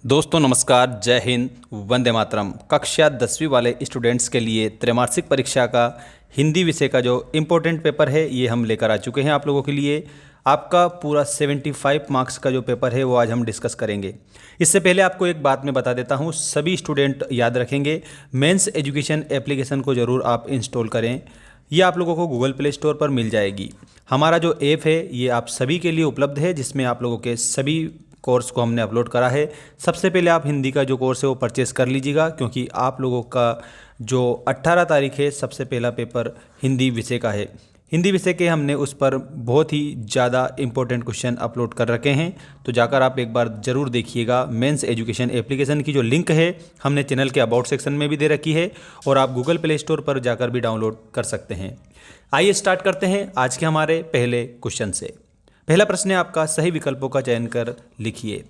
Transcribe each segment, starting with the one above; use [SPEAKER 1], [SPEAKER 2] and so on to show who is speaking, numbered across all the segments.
[SPEAKER 1] दोस्तों नमस्कार, जय हिंद, वंदे मातरम। कक्षा 10वीं वाले स्टूडेंट्स के लिए त्रैमासिक परीक्षा का हिंदी विषय का जो इम्पोर्टेंट पेपर है ये हम लेकर आ चुके हैं आप लोगों के लिए। आपका पूरा 75 मार्क्स का जो पेपर है वो आज हम डिस्कस करेंगे। इससे पहले आपको एक बात मैं बता देता हूँ, सभी स्टूडेंट याद रखेंगे, मेंस एजुकेशन एप्लीकेशन को ज़रूर आप इंस्टॉल करें। ये आप लोगों को गूगल प्ले स्टोर पर मिल जाएगी। हमारा जो ऐप है ये आप सभी के लिए उपलब्ध है, जिसमें आप लोगों के सभी कोर्स को हमने अपलोड करा है। सबसे पहले आप हिंदी का जो कोर्स है वो परचेस कर लीजिएगा, क्योंकि आप लोगों का जो 18 तारीख है सबसे पहला पेपर हिंदी विषय का है। हिंदी विषय के हमने उस पर बहुत ही ज़्यादा इंपॉर्टेंट क्वेश्चन अपलोड कर रखे हैं, तो जाकर आप एक बार ज़रूर देखिएगा। मेंस एजुकेशन एप्लीकेशन की जो लिंक है हमने चैनल के अबाउट सेक्शन में भी दे रखी है, और आप गूगल प्ले स्टोर पर जाकर भी डाउनलोड कर सकते हैं। आइए स्टार्ट करते हैं आज के हमारे पहले क्वेश्चन से। पहला प्रश्न है आपका, सही विकल्पों का चयन कर लिखिए।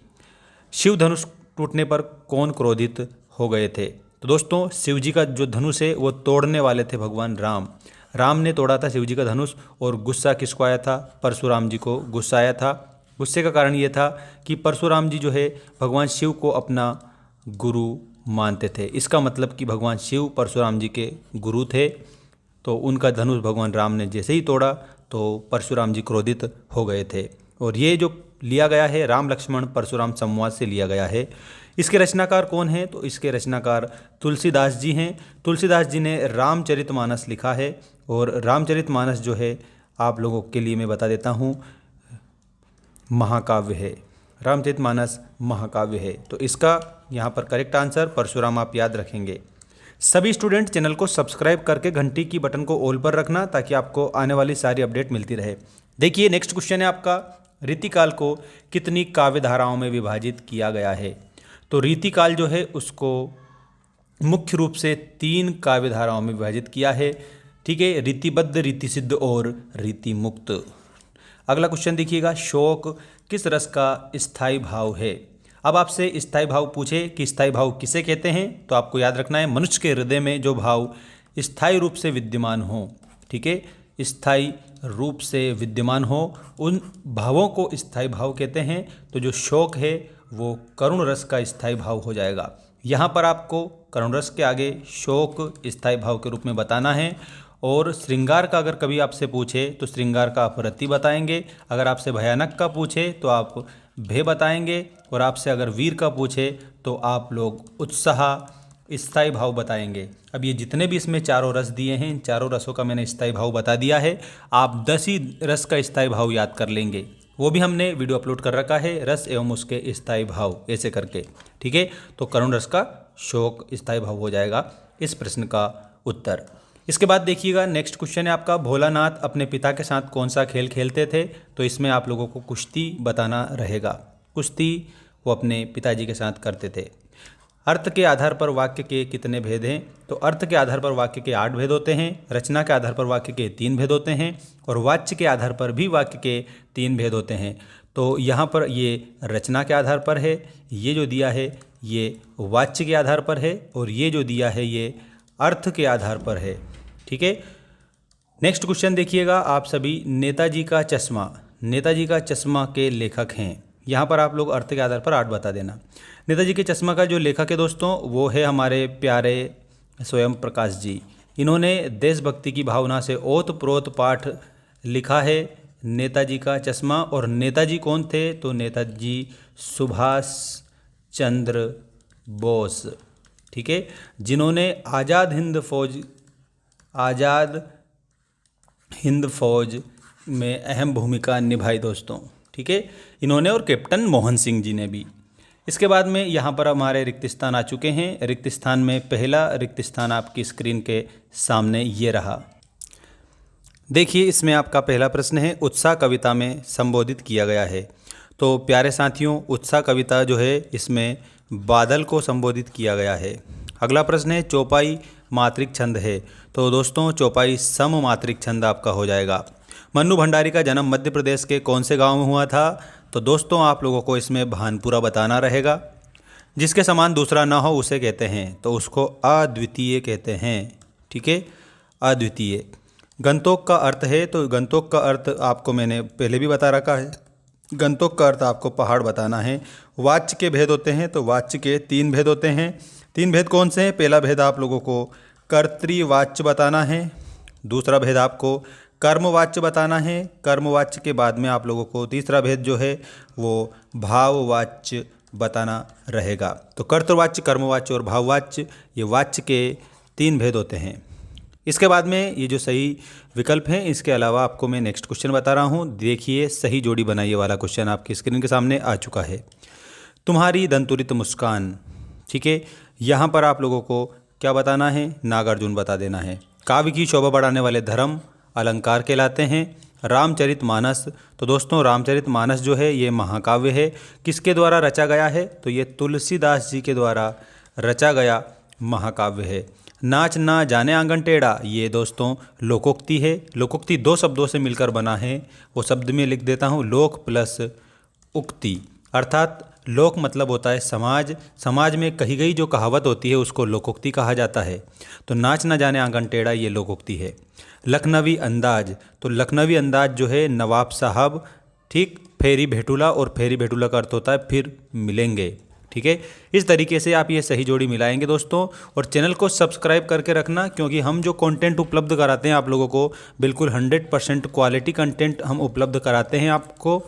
[SPEAKER 1] शिव धनुष टूटने पर कौन क्रोधित हो गए थे? तो दोस्तों, शिव जी का जो धनुष है वो तोड़ने वाले थे भगवान राम। राम ने तोड़ा था शिव जी का धनुष, और गुस्सा किसको आया था? परशुराम जी को गुस्सा आया था। गुस्से का कारण ये था कि परशुराम जी जो है भगवान शिव को अपना गुरु मानते थे। इसका मतलब कि भगवान शिव परशुराम जी के गुरु थे, तो उनका धनुष भगवान राम ने जैसे ही तोड़ा तो परशुराम जी क्रोधित हो गए थे। और ये जो लिया गया है राम लक्ष्मण परशुराम संवाद से लिया गया है। इसके रचनाकार कौन हैं? तो इसके रचनाकार तुलसीदास जी हैं। तुलसीदास जी ने रामचरितमानस लिखा है, और रामचरितमानस जो है आप लोगों के लिए मैं बता देता हूँ महाकाव्य है। रामचरितमानस महाकाव्य है, तो इसका यहाँ पर करेक्ट आंसर परशुराम आप याद रखेंगे। सभी स्टूडेंट चैनल को सब्सक्राइब करके घंटी की बटन को ऑल पर रखना, ताकि आपको आने वाली सारी अपडेट मिलती रहे। देखिए नेक्स्ट क्वेश्चन है आपका, रीतिकाल को कितनी काव्य धाराओं में विभाजित किया गया है? तो रीतिकाल जो है उसको मुख्य रूप से 3 काव्य धाराओं में विभाजित किया है। ठीक है, रीतिबद्ध, रीतिसिद्ध और रीतिमुक्त। अगला क्वेश्चन देखिएगा, शोक किस रस का स्थायी भाव है? अब आपसे स्थायी भाव पूछे कि स्थायी भाव किसे कहते हैं, तो आपको याद रखना है मनुष्य के हृदय में जो भाव स्थायी रूप से विद्यमान हो। ठीक है, स्थायी रूप से विद्यमान हो, उन भावों को स्थायी भाव कहते हैं। तो जो शोक है वो करुण रस का स्थायी भाव हो जाएगा। यहाँ पर आपको करुण रस के आगे शोक स्थायी भाव के रूप में बताना है। और श्रृंगार का अगर कभी आपसे पूछे तो श्रृंगार का आप रति बताएंगे। अगर आपसे भयानक का पूछे तो आप भय बताएंगे। और आपसे अगर वीर का पूछे तो आप लोग उत्साह स्थायी भाव बताएंगे। अब ये जितने भी इसमें चारों रस दिए हैं, इन चारों रसों का मैंने स्थायी भाव बता दिया है। आप 10 ही रस का स्थायी भाव याद कर लेंगे, वो भी हमने वीडियो अपलोड कर रखा है, रस एवं उसके स्थायी भाव ऐसे करके। ठीक है, तो करुण रस का शोक स्थायी भाव हो जाएगा इस प्रश्न का उत्तर। इसके बाद देखिएगा नेक्स्ट क्वेश्चन है आपका, भोलानाथ अपने पिता के साथ कौन सा खेल खेलते थे? तो इसमें आप लोगों को कुश्ती बताना रहेगा। कुश्ती वो अपने पिताजी के साथ करते थे। अर्थ के आधार पर वाक्य के कितने भेद हैं? तो अर्थ के आधार पर वाक्य के 8 भेद होते हैं, रचना के आधार पर वाक्य के 3 भेद होते हैं, और वाच्य के आधार पर भी वाक्य के 3 भेद होते हैं। तो यहाँ पर ये रचना के आधार पर है, ये जो दिया है ये वाच्य के आधार पर है, और ये जो दिया है ये अर्थ के आधार पर है। ठीक है, नेक्स्ट क्वेश्चन देखिएगा आप सभी, नेताजी का चश्मा, नेताजी का चश्मा के लेखक हैं। यहाँ पर आप लोग अर्थ के आधार पर 8 बता देना। नेताजी के चश्मा का जो लेखक है दोस्तों वो है हमारे प्यारे स्वयं प्रकाश जी। इन्होंने देशभक्ति की भावना से ओत प्रोत पाठ लिखा है, नेताजी का चश्मा। और नेताजी कौन थे? तो नेताजी सुभाष चंद्र बोस। ठीक है, जिन्होंने आज़ाद हिंद फौज में अहम भूमिका निभाई दोस्तों। ठीक है, इन्होंने, और कैप्टन मोहन सिंह जी ने भी। इसके बाद में यहाँ पर हमारे रिक्त स्थान आ चुके हैं। रिक्त स्थान में पहला रिक्त स्थान आपकी स्क्रीन के सामने ये रहा। देखिए इसमें आपका पहला प्रश्न है, उत्साह कविता में संबोधित किया गया है। तो प्यारे साथियों, उत्साह कविता जो है इसमें बादल को संबोधित किया गया है। अगला प्रश्न है, चौपाई मात्रिक छंद है। तो दोस्तों चौपाई सम मात्रिक छंद आपका हो जाएगा। मन्नू भंडारी का जन्म मध्य प्रदेश के कौन से गांव में हुआ था? तो दोस्तों आप लोगों को इसमें भानपुरा बताना रहेगा। जिसके समान दूसरा ना हो उसे कहते हैं, तो उसको अद्वितीय कहते हैं। ठीक है, अद्वितीय। गंतोक का अर्थ है, तो गंतोक का अर्थ आपको मैंने पहले भी बता रखा है, गंतोक का अर्थ आपको पहाड़ बताना है। वाच्य के भेद होते हैं, तो वाच्य के 3 भेद होते हैं। 3 भेद कौन से हैं? पहला भेद आप लोगों को कर्तृवाच्य बताना है। दूसरा भेद आपको कर्मवाच्य बताना है। कर्मवाच्य के बाद में आप लोगों को तीसरा भेद जो है वो भाववाच्य बताना रहेगा। तो कर्तृवाच्य, कर्मवाच्य और भाववाच्य, ये वाच्य के 3 भेद होते हैं। इसके बाद में ये जो सही विकल्प हैं, इसके अलावा आपको मैं नेक्स्ट क्वेश्चन बता रहा हूँ। देखिए, सही जोड़ी बनाइए वाला क्वेश्चन आपकी स्क्रीन के सामने आ चुका है। तुम्हारी दंतुरित मुस्कान, ठीक है, यहाँ पर आप लोगों को क्या बताना है? नागार्जुन बता देना है। काव्य की शोभा बढ़ाने वाले धर्म अलंकार कहलाते हैं। रामचरितमानस, तो दोस्तों रामचरितमानस जो है ये महाकाव्य है। किसके द्वारा रचा गया है? तो ये तुलसीदास जी के द्वारा रचा गया महाकाव्य है। नाच ना जाने आंगन टेढ़ा, ये दोस्तों लोकोक्ति है। लोकोक्ति 2 शब्दों से मिलकर बना है, वो शब्द में लिख देता हूँ, लोक प्लस उक्ति। अर्थात लोक मतलब होता है समाज, समाज में कही गई जो कहावत होती है उसको लोकोक्ति कहा जाता है। तो नाच ना जाने आंगन टेढ़ा ये लोकोक्ति है। लखनवी अंदाज, तो लखनवी अंदाज जो है नवाब साहब, ठीक, फेरी भेटूला, और फेरी भेटूला का अर्थ होता है फिर मिलेंगे, ठीक है। इस तरीके से आप ये सही जोड़ी मिलाएंगे दोस्तों। और चैनल को सब्सक्राइब करके रखना, क्योंकि हम जो कंटेंट उपलब्ध कराते हैं आप लोगों को, बिल्कुल 100% क्वालिटी कंटेंट हम उपलब्ध कराते हैं आपको,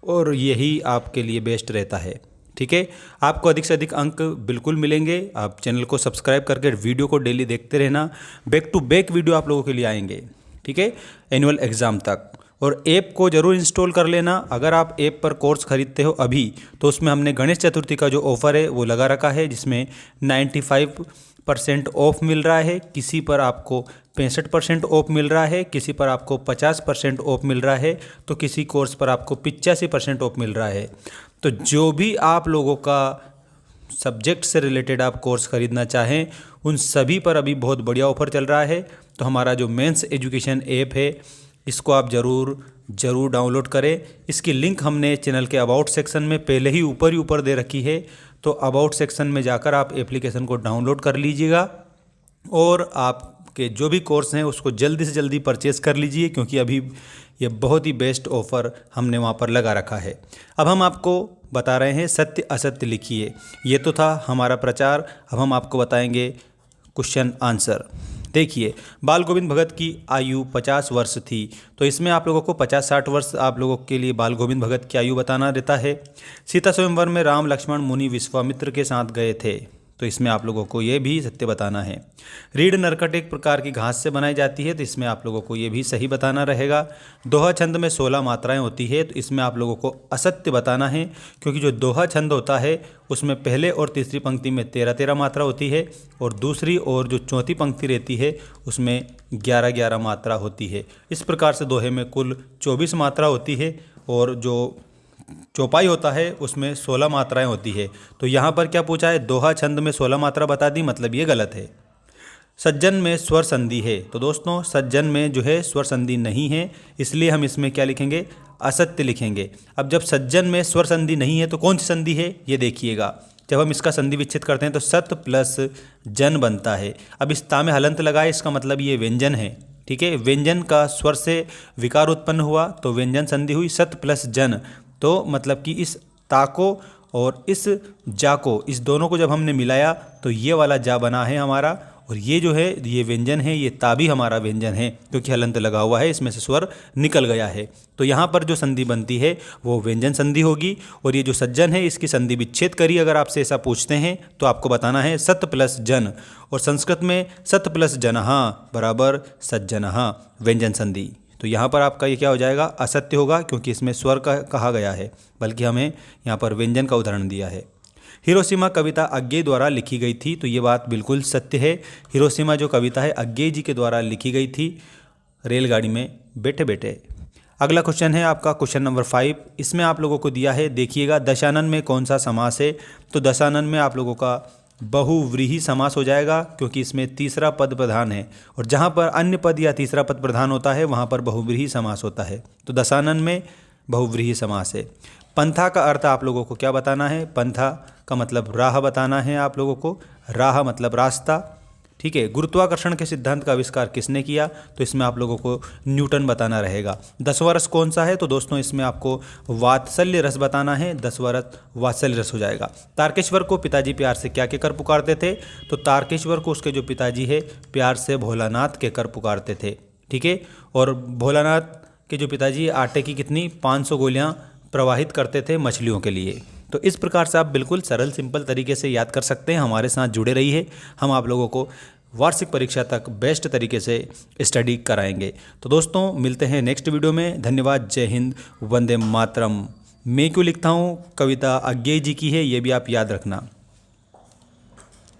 [SPEAKER 1] और यही आपके लिए बेस्ट रहता है, ठीक है। आपको अधिक से अधिक अंक बिल्कुल मिलेंगे। आप चैनल को सब्सक्राइब करके वीडियो को डेली देखते रहना। बैक टू बैक वीडियो आप लोगों के लिए आएंगे, ठीक है, एनुअल एग्ज़ाम तक। और ऐप को ज़रूर इंस्टॉल कर लेना। अगर आप ऐप पर कोर्स खरीदते हो अभी, तो उसमें हमने गणेश चतुर्थी का जो ऑफ़र है वो लगा रखा है, जिसमें 95% ऑफ मिल रहा है। किसी पर आपको 65% ऑफ मिल रहा है, किसी पर आपको 50% ऑफ मिल रहा है, तो किसी कोर्स पर आपको 85% ऑफ मिल रहा है। तो जो भी आप लोगों का सब्जेक्ट से रिलेटेड आप कोर्स खरीदना चाहें, उन सभी पर अभी बहुत बढ़िया ऑफर चल रहा है। तो हमारा जो मेंस एजुकेशन ऐप है, इसको आप ज़रूर डाउनलोड करें। इसकी लिंक हमने चैनल के अबाउट सेक्शन में पहले ही ऊपर दे रखी है। तो अबाउट सेक्शन में जाकर आप एप्लीकेशन को डाउनलोड कर लीजिएगा, और आपके जो भी कोर्स हैं उसको जल्दी से जल्दी परचेस कर लीजिए, क्योंकि अभी ये बहुत ही बेस्ट ऑफ़र हमने वहाँ पर लगा रखा है। अब हम आपको बता रहे हैं सत्य असत्य लिखिए। ये तो था हमारा प्रचार। अब हम आपको बताएंगे क्वेश्चन आंसर। देखिए, बाल गोविंद भगत की आयु 50 वर्ष थी, तो इसमें आप लोगों को 50-60 वर्ष आप लोगों के लिए बाल गोविंद भगत की आयु बताना रहता है। सीता स्वयंवर में राम लक्ष्मण मुनि विश्वामित्र के साथ गए थे, तो इसमें आप लोगों को ये भी सत्य बताना है। रीढ़ नरकट एक प्रकार की घास से बनाई जाती है, तो इसमें आप लोगों को ये भी सही बताना रहेगा। दोहा छंद में 16 मात्राएं होती है, तो इसमें आप लोगों को असत्य बताना है, क्योंकि जो दोहा छंद होता है उसमें पहले और तीसरी पंक्ति में 13-13 मात्रा होती है, और दूसरी और जो चौथी पंक्ति रहती है उसमें 11-11 मात्रा होती है। इस प्रकार से दोहे में कुल 24 मात्रा होती है, और जो चौपाई होता है उसमें 16 मात्राएं होती है। तो यहाँ पर क्या पूछा है? दोहा छंद में 16 मात्रा बता दी, मतलब ये गलत है। सज्जन में स्वर संधि है, तो दोस्तों सज्जन में जो है स्वर संधि नहीं है, इसलिए हम इसमें क्या लिखेंगे? असत्य लिखेंगे। अब जब सज्जन में स्वर संधि नहीं है तो कौन सी संधि है ये देखिएगा। जब हम इसका संधि विच्छेद करते हैं तो सत प्लस जन बनता है। अब इस ता में हलंत लगाए, इसका मतलब ये व्यंजन है, ठीक है। व्यंजन का स्वर से विकार उत्पन्न हुआ तो व्यंजन संधि हुई। सत प्लस जन, तो मतलब कि इस ता को और इस जा को, इस दोनों को जब हमने मिलाया तो ये वाला जा बना है हमारा, और ये जो है ये व्यंजन है, ये ता भी हमारा व्यंजन है, क्योंकि हलंत लगा हुआ है, इसमें से स्वर निकल गया है। तो यहाँ पर जो संधि बनती है वो व्यंजन संधि होगी। और ये जो सज्जन है इसकी संधि विच्छेद करिए, अगर आपसे ऐसा पूछते हैं तो आपको बताना है सत प्लस जन, और संस्कृत में सत प्लस जनहा बराबर सज्जनहा, व्यंजन संधि। तो यहाँ पर आपका ये क्या हो जाएगा? असत्य होगा, क्योंकि इसमें स्वर का कहा गया है, बल्कि हमें यहाँ पर व्यंजन का उदाहरण दिया है। हिरोशिमा कविता अज्ञेय द्वारा लिखी गई थी, तो ये बात बिल्कुल सत्य है। हिरोशिमा जो कविता है अज्ञेय जी के द्वारा लिखी गई थी, रेलगाड़ी में बैठे बैठे। अगला क्वेश्चन है आपका क्वेश्चन नंबर 5। इसमें आप लोगों को दिया है, देखिएगा, दशानन में कौन सा समास है? तो दशानन में आप लोगों का बहुव्रीहि समास हो जाएगा, क्योंकि इसमें तीसरा पद प्रधान है, और जहाँ पर अन्य पद या तीसरा पद प्रधान होता है वहाँ पर बहुव्रीहि समास होता है। तो दशानन में बहुव्रीहि समास है। पंथा का अर्थ आप लोगों को क्या बताना है? पंथा का मतलब राह बताना है आप लोगों को। राह मतलब रास्ता। ठीक है। गुरुत्वाकर्षण के सिद्धांत का आविष्कार किसने किया, तो इसमें आप लोगों को न्यूटन बताना रहेगा। 10वां रस कौन सा है, तो दोस्तों इसमें आपको वात्सल्य रस बताना है। 10वां रस वात्सल्य रस हो जाएगा। तारकेश्वर को पिताजी प्यार से क्या कहकर पुकारते थे, तो तारकेश्वर को उसके जो पिताजी है प्यार से भोलानाथ कहकर पुकारते थे। ठीक है। और भोलानाथ के जो पिताजी आटे की कितनी 500 गोलियां प्रवाहित करते थे मछलियों के लिए। तो इस प्रकार से आप बिल्कुल सरल सिंपल तरीके से याद कर सकते हैं। हमारे साथ जुड़े रहिए, हम आप लोगों को वार्षिक परीक्षा तक बेस्ट तरीके से स्टडी कराएंगे। तो दोस्तों मिलते हैं नेक्स्ट वीडियो में। धन्यवाद। जय हिंद, वंदे मातरम। मैं क्यों लिखता हूँ, कविता अज्ञेय जी की है, ये भी आप याद रखना।